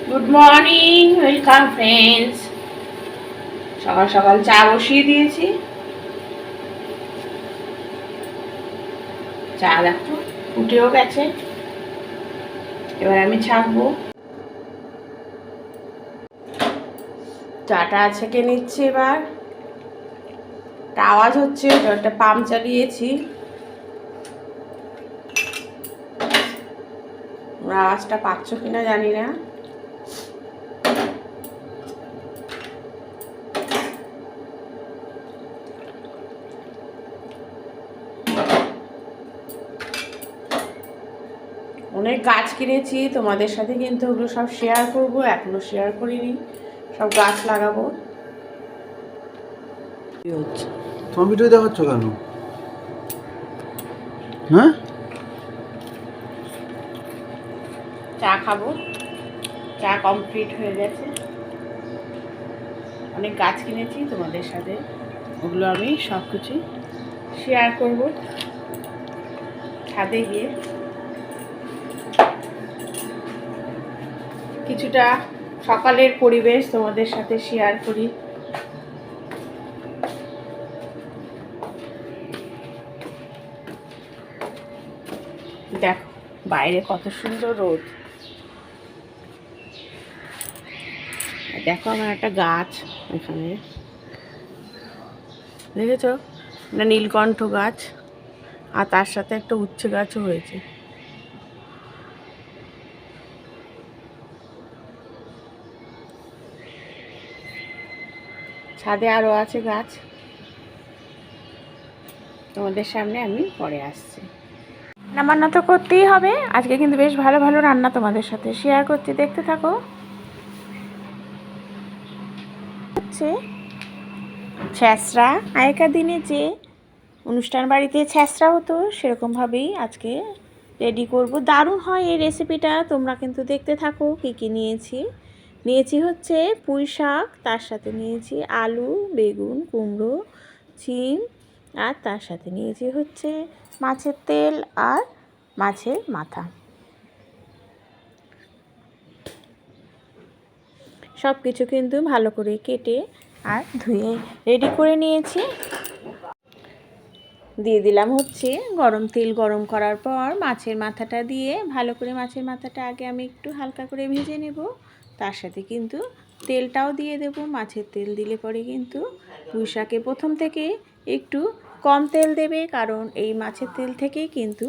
Good morning, welcome friends. সকাল সকাল চা বসিয়ে দিয়েছি। চা দেখো ফুটেও গেছে, এবার আমি ছাঁকবো। চাটা ছেঁকে নিচ্ছি। এবার একটা আওয়াজ হচ্ছে, একটা পাম্প চালিয়েছি, আওয়াজটা পাচ্ছ কিনা জানি না। অনেক গাছ কিনেছি, তোমাদের সাথে কিন্তু ওগুলো সব শেয়ার করবো, এখনো শেয়ার করিনি। সব গাছ লাগাবো। তোমার ভিডিও দেখাচ্ছ কেন? হ্যাঁ, চা খাবো, চা কমপ্লিট হয়ে গেছে। অনেক গাছ কিনেছি, তোমাদের সাথে ওগুলো আমি সব কিছু শেয়ার করব ছাদে গিয়ে। কিছুটা সকালের পরিবেশ তোমাদের সাথে শেয়ার করি। দেখো বাইরে কত সুন্দর রোদ। দেখো আমার একটা গাছ এখানে, দেখেছো না, নীলকণ্ঠ গাছ, আর তার সাথে একটা উচ্ছে গাছও হয়েছে। ছাদে আরও আছে গাছ, তোমাদের সামনে আমি পরে আসছি। রান্না তো করতেই হবে, আজকে কিন্তু বেশ ভালো ভালো রান্না তোমাদের সাথে শেয়ার করছি, দেখতে থাকো। হচ্ছে ছ্যাঁচড়া। আগেকার দিনে যে অনুষ্ঠান বাড়িতে ছ্যাঁচড়া হতো সেরকমভাবেই আজকে রেডি করব। দারুণ হয় এই রেসিপিটা, তোমরা কিন্তু দেখতে থাকো। কী কী নিয়েছি হচ্ছে পুঁই শাক, তার সাথে নিয়েছি আলু, বেগুন, কুমড়ো, শিম, আর তার সাথে নিয়েছি হচ্ছে মাছের তেল আর মাছের মাথা। সব কিছু কিন্তু ভালো করে কেটে আর ধুয়ে রেডি করে নিয়েছি। দিয়ে দিলাম হচ্ছে গরম তেল। গরম করার পর মাছের মাথাটা দিয়ে ভালো করে, মাছের মাথাটা আগে আমি একটু হালকা করে ভেজে নেব। তার সাথে কিন্তু তেলটাও দিয়ে দেব। মাছের তেল দিলে পরে কিন্তু পুঁই শাকে প্রথম থেকে একটু কম তেল দেবে, কারণ এই মাছের তেল থেকেই কিন্তু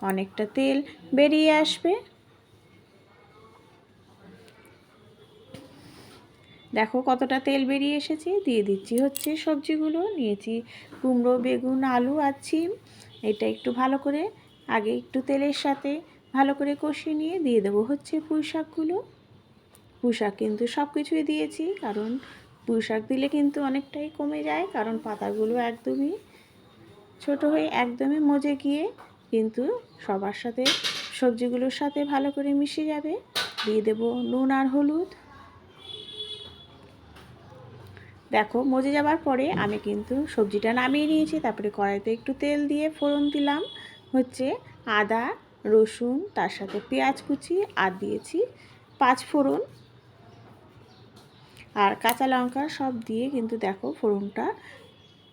অনেকটা তেল বেরিয়ে আসবে। দেখো কতটা তেল বেরিয়ে এসেছে। দিয়ে দিচ্ছি হচ্ছে সবজিগুলো। নিয়েছি কুমড়ো, বেগুন, আলু আর শিম। এটা একটু ভালো করে আগে একটু তেলের সাথে ভালো করে কষিয়ে নিয়ে দিয়ে দেবো হচ্ছে পুঁই শাকগুলো। পুঁই শাক কিন্তু সব কিছুই দিয়েছি, কারণ পুঁই শাক দিলে কিন্তু অনেকটাই কমে যায়, কারণ পাতাগুলো একদমই ছোট হয়ে একদমই মজে গিয়ে কিন্তু সবার সাথে, সবজিগুলোর সাথে ভালো করে মিশে যাবে। দিয়ে দেবো নুন আর হলুদ। দেখো মজে যাবার পরে আমি কিন্তু সবজিটা নামিয়ে নিয়েছি। তারপরে কড়াইতে একটু তেল দিয়ে ফোড়ন দিলাম হচ্ছে আদা, রসুন, তার সাথে পেঁয়াজ কুচি, আর দিয়েছি 5 ফোড়ন আর কাঁচা লঙ্কা সব দিয়ে কিন্তু দেখো ফোড়নটা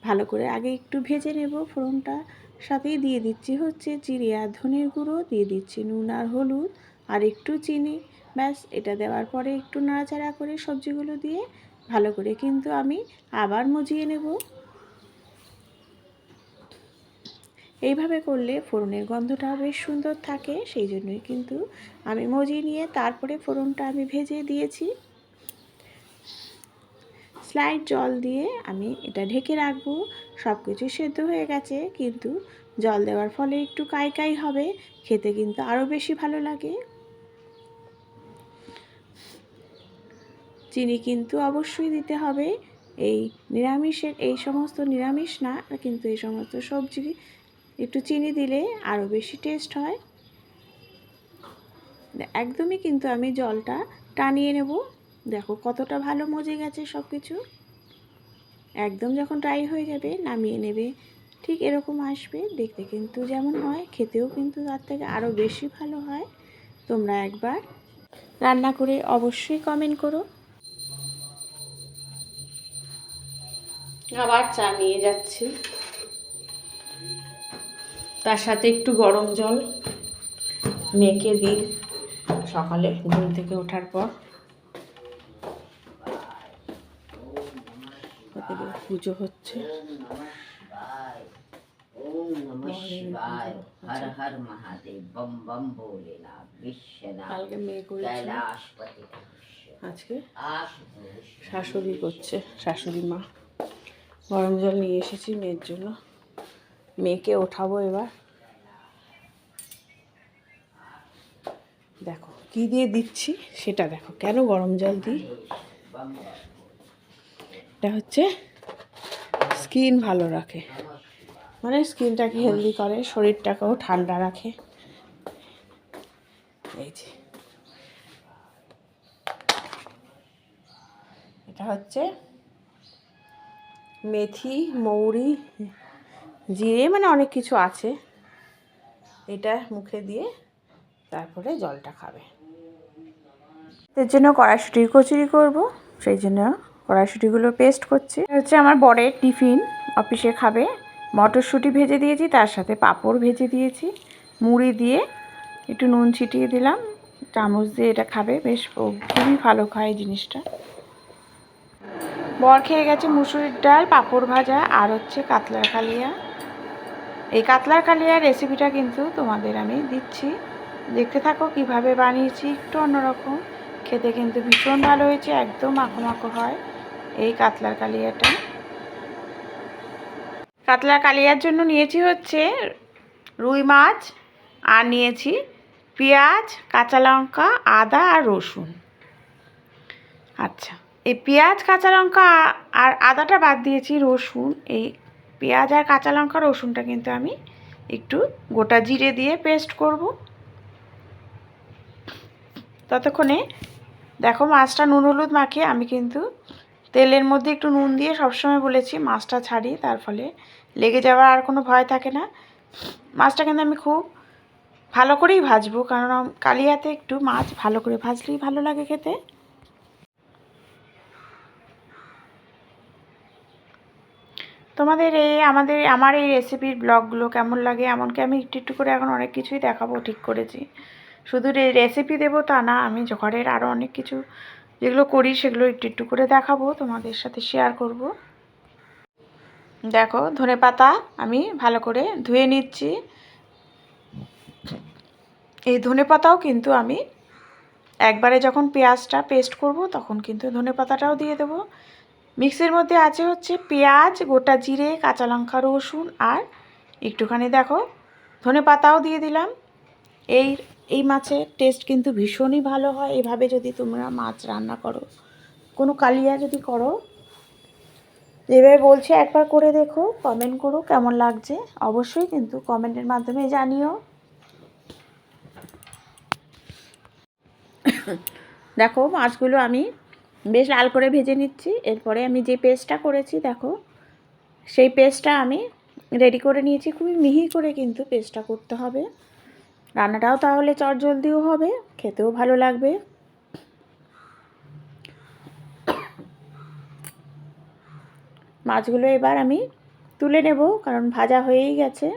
ভালো করে আগে একটু ভেজে নেব। ফোড়নটা সাথেই দিয়ে দিচ্ছি হচ্ছে জিরে আর ধনের গুঁড়ো, দিয়ে দিচ্ছি নুন আর হলুদ আর একটু চিনি। ব্যাস, এটা দেওয়ার পরে একটু নাড়াচাড়া করে সবজিগুলো দিয়ে ভালো করে কিন্তু আমি আবার মজিয়ে নেব। এইভাবে করলে ফোড়নের গন্ধটা বেশ সুন্দর থাকে, সেই জন্যই কিন্তু আমি মজিয়ে নিয়ে তারপরে ফোড়নটা আমি ভেজে দিয়েছি। স্লাইড জল দিয়ে আমি এটা ঢেকে রাখবো। সব কিছু সেদ্ধ হয়ে গেছে, কিন্তু জল দেওয়ার ফলে একটু কাই কাই হবে, খেতে কিন্তু আরও বেশি ভালো লাগে। চিনি কিন্তু অবশ্যই দিতে হবে। এই নিরামিষের, এই সমস্ত নিরামিষ না কিন্তু এই সমস্ত সবজি একটু চিনি দিলে আরও বেশি টেস্ট হয়। একদমই কিন্তু আমি জলটা টানিয়ে নেব। দেখো কতটা ভালো মজে গেছে সব কিছু। একদম যখন ড্রাই হয়ে যাবে নামিয়ে নেবে, ঠিক এরকম আসবে দেখতে, কিন্তু যেমন হয় খেতেও কিন্তু তার থেকে আরও বেশি ভালো হয়। তোমরা একবার রান্না করে অবশ্যই কমেন্ট করো। আবার চা নিয়ে যাচ্ছি, তার সাথে একটু গরম জল মেখে দিই সকালে ঘুম থেকে ওঠার পর। পুজো হচ্ছে, हर हर महादेव बम बम भोलेनाथ विश्वनाथ কালকে মেয়ে করেছিল, कैलाशपति আজকে आशुतोष শাশুড়ি করছে, শাশুড়ি মা। গরম জল নিয়ে এসেছি মেয়ের জন্য, মেয়েকে ওঠাবো এবার। দেখো কি দিয়ে দিচ্ছি সেটা দেখো, কেন গরম জল দিই। এটা হচ্ছে স্কিন ভালো রাখে, মানে স্কিনটাকে হেলদি করে, শরীরটাকেও ঠান্ডা রাখে। এই যে এটা হচ্ছে মেথি, মৌরি, জিরে, মানে অনেক কিছু আছে। এটা মুখে দিয়ে তারপরে জলটা খাবে। এর জন্য কড়াইশুঁটি কচুরি করব, সেই জন্য কড়াইশুঁটিগুলো পেস্ট করছি। এটা হচ্ছে আমার বরের টিফিন, অফিসে খাবে। মটরশুঁটি ভেজে দিয়েছি, তার সাথে পাঁপড় ভেজে দিয়েছি, মুড়ি দিয়ে একটু নুন ছিটিয়ে দিলাম, চামচ দিয়ে এটা খাবে। বেশ খুবই ভালো খায় এই জিনিসটা। বর খেয়ে গেছে মুসুরির ডাল, পাঁপড় ভাজা আর হচ্ছে কাতলার কালিয়া। এই কাতলার কালিয়ার রেসিপিটা কিন্তু তোমাদের আমি দিচ্ছি, দেখতে থাকো কিভাবে বানিয়েছি। একটু অন্যরকম, খেতে কিন্তু ভীষণ ভালো হয়েছে, একদম মাখো মাখো হয় এই কাতলার কালিয়াটা। কাতলার কালিয়ার জন্য নিয়েছি হচ্ছে রুই মাছ, আর নিয়েছি পেঁয়াজ, কাঁচা লঙ্কা, আদা আর রসুন। আচ্ছা, এই পেঁয়াজ, কাঁচা লঙ্কা আর আদাটা বাদ দিয়েছি, রসুন, এই পেঁয়াজ আর কাঁচা লঙ্কা রসুনটা কিন্তু আমি একটু গোটা জিরে দিয়ে পেস্ট করব। ততক্ষণে দেখো মাছটা নুন হলুদ মাখিয়ে আমি কিন্তু তেলের মধ্যে একটু নুন দিয়ে সবসময় বলেছি মাছটা ছাড়ি, তার ফলে লেগে যাওয়ার আর কোনো ভয় থাকে না। মাছটা কিন্তু আমি খুব ভালো করেই ভাজবো, কারণ কালিয়াতে একটু মাছ ভালো করে ভাজলেই ভালো লাগে খেতে। তোমাদের আমার এই রেসিপির ব্লগগুলো কেমন লাগে, এমনকি আমি একটু একটু করে এখন অনেক কিছুই দেখাবো, ঠিক করেছি। শুধু রেসিপি দেবো তা না, আমি ঘরের আরও অনেক কিছু যেগুলো করি সেগুলো একটু একটু করে দেখাবো, তোমাদের সাথে শেয়ার করব। দেখো ধনেপাতা আমি ভালো করে ধুয়ে নিচ্ছি। এই ধনেপাতাও কিন্তু আমি একবারে যখন পেঁয়াজটা পেস্ট করব তখন কিন্তু ধনেপাতাটাও দিয়ে দেবো। মিক্সির মধ্যে আছে হচ্ছে পেঁয়াজ, গোটা জিরে, কাঁচা লঙ্কা, রসুন আর একটুখানি দেখো ধনেপাতাও দিয়ে দিলাম। এই মাছের টেস্ট কিন্তু ভীষণই ভালো হয় এভাবে যদি তোমরা মাছ রান্না করো, কোনো কালিয়া যদি করো। যেভাবে বলছি একবার করে দেখো, কমেন্ট করো কেমন লাগছে, অবশ্যই কিন্তু কমেন্টের মাধ্যমে জানিও। দেখো মাছগুলো আমি বেশ লাল করে ভেজে নিচ্ছি। এরপরে আমি যে পেস্টটা করেছি দেখো, সেই পেস্টটা আমি রেডি করে নিয়েছি। খুবই মিহি করে কিন্তু পেস্টটা করতে হবে, রান্নাটাও তাহলে চটজলদিও হবে, খেতেও ভালো লাগবে। মাছগুলো এবার আমি তুলে নেব, কারণ ভাজা হয়েই গেছে।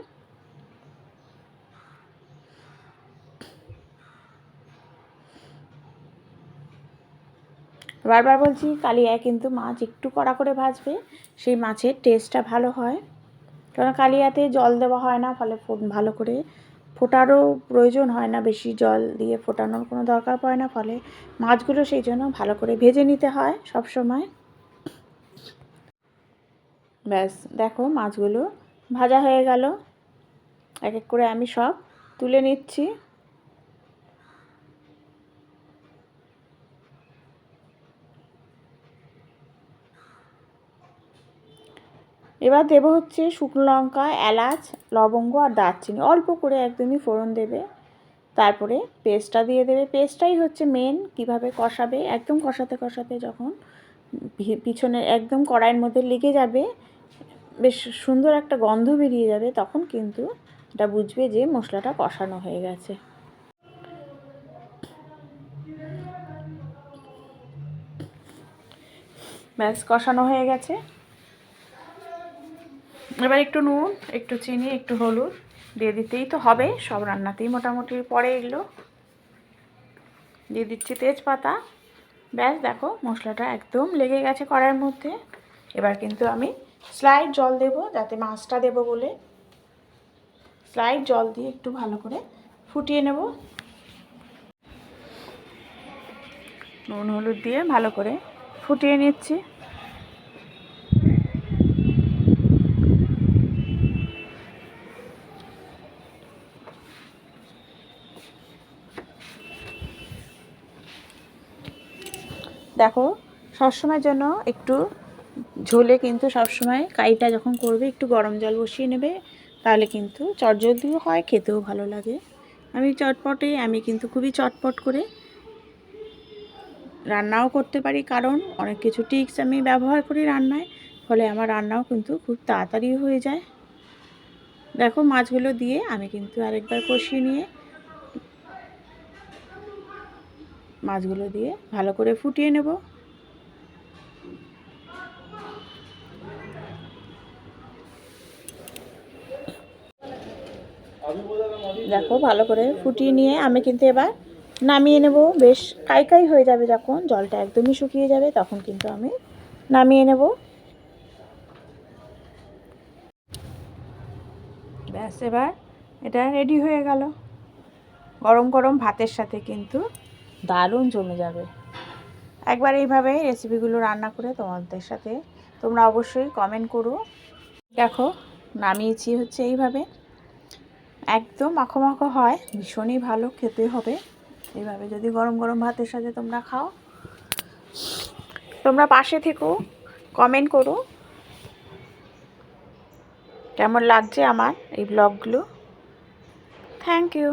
বারবার বলছি কালিয়ায় কিন্তু মাছ একটু কড়া করে ভাজবে, সেই মাছের টেস্টটা ভালো হয়। কারণ কালিয়াতে জল দেওয়া হয় না, ফলে ভালো করে ফোটারও প্রয়োজন হয় না, বেশি জল দিয়ে ফোটানোর কোনো দরকার পড়ে না, ফলে মাছগুলো সেই জন্য ভালো করে ভেজে নিতে হয় সব সময়। ব্যাস দেখো মাছগুলো ভাজা হয়ে গেল, এক এক করে আমি সব তুলে নিচ্ছি। এবার দেবো হচ্ছে শুকনো লঙ্কা, এলাচ, লবঙ্গ আর দারচিনি, অল্প করে একদমই ফোড়ন দেবে। তারপরে পেস্টটা দিয়ে দেবে, পেস্টটাই হচ্ছে মেন, কিভাবে কষাবে, একদম কষাতে কষাতে যখন পিছনে একদম কড়াইয়ের মধ্যে লেগে যাবে, বেশ সুন্দর একটা গন্ধ বেরিয়ে যাবে, তখন কিন্তু এটা বুঝবে যে মশলাটা কষানো হয়ে গেছে। ব্যাস কষানো হয়ে গেছে। এবার একটু নুন, একটু চিনি, একটু হলুদ দিয়ে দিতেই তো হবে, সব রান্নাতেই মোটামুটি পড়ে এগুলো। দিয়ে দিচ্ছি তেজপাতা। ব্যাস দেখো মশলাটা একদম লেগে গেছে কড়াইয়ের মধ্যে। এবার কিন্তু আমি স্লাইড জল দেব, যাতে মাছটা দেবো বলে স্লাইড জল দিয়ে একটু ভালো করে ফুটিয়ে নেব। নুন হলুদ দিয়ে ভালো করে ফুটিয়ে নিচ্ছি। দেখো সবসময়ের জন্য একটু ঝোলে কিন্তু সবসময় কাইটা যখন করবে একটু গরম জল বসিয়ে নেবে, তাহলে কিন্তু চটজলদিও হয়, খেতেও ভালো লাগে। আমি কিন্তু খুবই চটপট করে রান্নাও করতে পারি, কারণ অনেক কিছু টিপস আমি ব্যবহার করি রান্নায়, ফলে আমার রান্নাও কিন্তু খুব তাড়াতাড়ি হয়ে যায়। দেখো মাছগুলো দিয়ে আমি কিন্তু আরেকবার কষিয়ে নিয়ে মাছগুলো দিয়ে ভালো করে ফুটিয়ে নেব। দেখো ভালো করে ফুটিয়ে নিয়ে আমি কিন্তু এবার নামিয়ে নেব। বেশ কাই হয়ে যাবে, যখন জলটা একদমই শুকিয়ে যাবে তখন কিন্তু আমি নামিয়ে নেব। ব্যাস এবার এটা রেডি হয়ে গেল। গরম গরম ভাতের সাথে কিন্তু দারুণ জমে যাবে। একবার এইভাবে রেসিপিগুলো রান্না করে তোমাদের সাথে তোমরা অবশ্যই কমেন্ট করো। দেখো নামিয়েছি হচ্ছে এইভাবে, একদম মাখো মাখো হয়, ভীষণই ভালো খেতে হবে। এইভাবে যদি গরম গরম ভাতের সাথে তোমরা খাও। তোমরা পাশে থেকো, কমেন্ট করো কেমন লাগছে আমার এই ব্লগগুলো। Thank you.